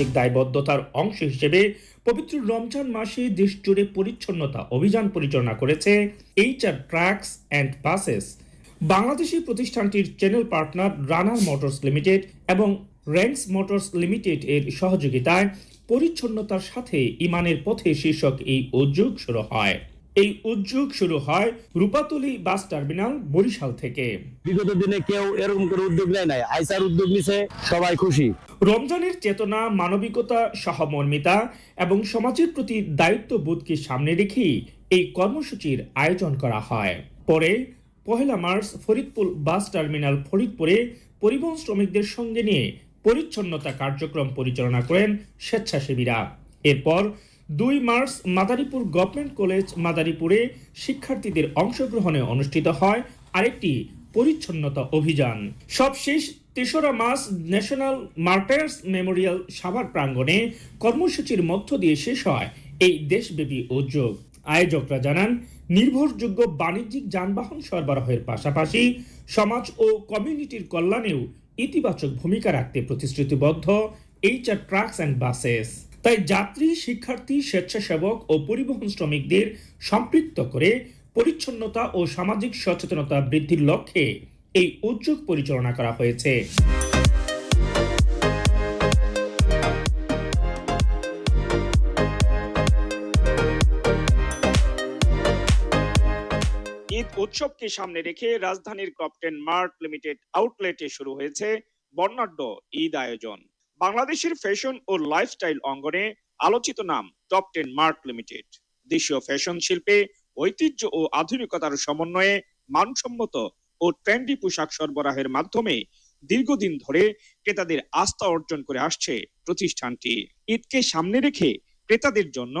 সামাজিক দায়বদ্ধতার অংশ হিসেবে পবিত্র রমজান মাসে দেশজুড়ে পরিচ্ছন্নতা অভিযান পরিচালনা করেছে HR trucks and buses. Bangladeshi প্রতিষ্ঠানটির চ্যানেল পার্টনার রানার মোটরস লিমিটেড এবং র্যাঙ্কস মোটরস লিমিটেড এর সহযোগিতায় পরিচ্ছন্নতার সাথে ইমানের পথে শীর্ষক এই উদ্যোগ শুরু হয় রূপাতলী বাস টার্মিনাল বরিশাল থেকে। বিগত দিনে কেউ এরকম করে উদ্যোগ নেয় নাই, আইসার উদ্যোগ নিছে, সবাই খুশি। রমজানের চেতনা, মানবিকতা, সহমর্মিতা এবং সমাজের প্রতি দায়িত্ববোধকে সামনে রেখেই এই কর্মসূচির আয়োজন করা হয়। পরে 1 মার্চ ফরিদপুর বাস টার্মিনাল ফরিদপুরে পরিবহন শ্রমিকদের সঙ্গে নিয়ে পরিচ্ছন্নতা কার্যক্রম পরিচালনা করেন স্বেচ্ছাসেবীরা। এরপর 2 মার্চ মাদারীপুর গভর্নমেন্ট কলেজ মাদারীপুরে শিক্ষার্থীদের অংশগ্রহণে অনুষ্ঠিত হয় আরেকটি পরিচ্ছন্নতা অভিযান। সবশেষ 3রা March national martyrs memorial Savar প্রাঙ্গণে কর্মসূচির মধ্য দিয়ে শেষ হয় এই দেশব্যাপী উদ্যোগ। আয়োজকরা জানান, নির্ভরযোগ্য বাণিজ্যিক যানবাহন সরবরাহের পাশাপাশি সমাজ ও কমিউনিটির কল্যাণেও ইতিবাচক ভূমিকা রাখতে প্রতিশ্রুতিবদ্ধ HR ট্রাকস অ্যান্ড বাসেস। তাই যাত্রী, শিক্ষার্থী, স্বেচ্ছাসেবক ও পরিবহন শ্রমিকদের সম্পৃক্ত করে পরিচ্ছন্নতা ও সামাজিক সচেতনতা বৃদ্ধির লক্ষ্যে এই উদ্যোগ পরিচালনা করা হয়েছে। ঈদ উৎসবকে সামনে রেখে রাজধানীর ক্রপটন মার্ট লিমিটেড আউটলেটে শুরু হয়েছে বর্ণাঢ্য ঈদ আয়োজন। বাংলাদেশের ফ্যাশন ও লাইফস্টাইল অঙ্গনে আলোচিত নাম ক্রপটন মার্ট লিমিটেড। দেশীয় ফ্যাশন শিল্পে ঐতিহ্য ও আধুনিকতার সমন্বয়ে মানসম্মত ও ট্রেন্ডি পোশাক সরবরাহের মাধ্যমে দীর্ঘদিন ধরে ক্রেতাদের আস্থা অর্জন করে আসছে প্রতিষ্ঠানটি। ঈদকে সামনে রেখে ক্রেতাদের জন্য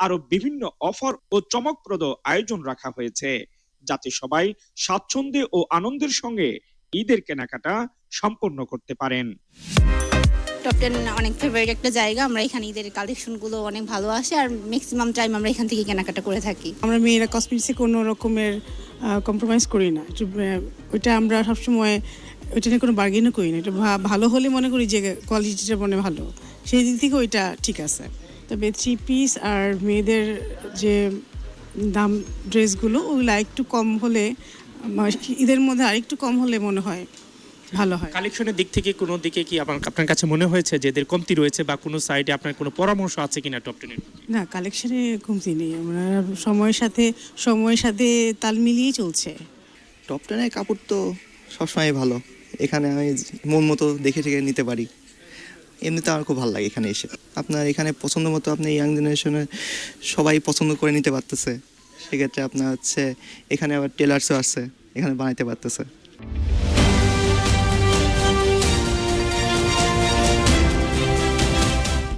আরো বিভিন্ন অফার ও চমকপ্রদ আয়োজন রাখা হয়েছে, যাতে সবাই স্বাচ্ছন্দ্যে ও আনন্দের সঙ্গে ঈদের কেনাকাটা সম্পন্ন করতে পারেন। ক্রপটন অনেক ফেভারিট একটা জায়গা। আমরা এখানে ঈদের কালেকশনগুলো অনেক ভালো আসে, আর ম্যাক্সিমাম টাইম আমরা এখান থেকে কেনাকাটা করে থাকি। আমরা মেয়েরা কসমেটিক্সে কোনো রকমের কম্প্রোমাইজ করি না। ওইটা আমরা সবসময় ওইটা নিয়ে কোনো বার্গেনও করি না। এটা ভালো হলে মনে করি যে কোয়ালিটিটা মনে ভালো, সেই দিক থেকে ওইটা ঠিক আছে। তবে 3 পিস আর মেয়েদের যে দাম ড্রেসগুলো ওগুলো একটু কম হলে, ঈদের মধ্যে আরেকটু কম হলে মনে হয় ভালো হয়। কালেকশনের দিক থেকে কোনো দিকে কি আপনার কাছে মনে হয়েছে যে এদের কমতি রয়েছে, বা কোনো সাইডে আপনার কোনো পরামর্শ আছে কিনা ক্রপটনের? না, কালেকশনে কমতি নেই। আমরা সময়ের সাথে তাল মিলিয়েই চলছে। ক্রপটনের কাপড় তো সবসময় ভালো। এখানে আমি মন মতো দেখে নিতে পারি। এমনিতে আমার খুব ভালো লাগে এখানে এসে। আপনার এখানে পছন্দ মতো আপনি ইয়াং জেনারেশনের সবাই পছন্দ করে নিতে পারতেছে। সেক্ষেত্রে আপনার এখানে আবার টেলার্সও আছে, এখানে বানাইতে পারতেছে।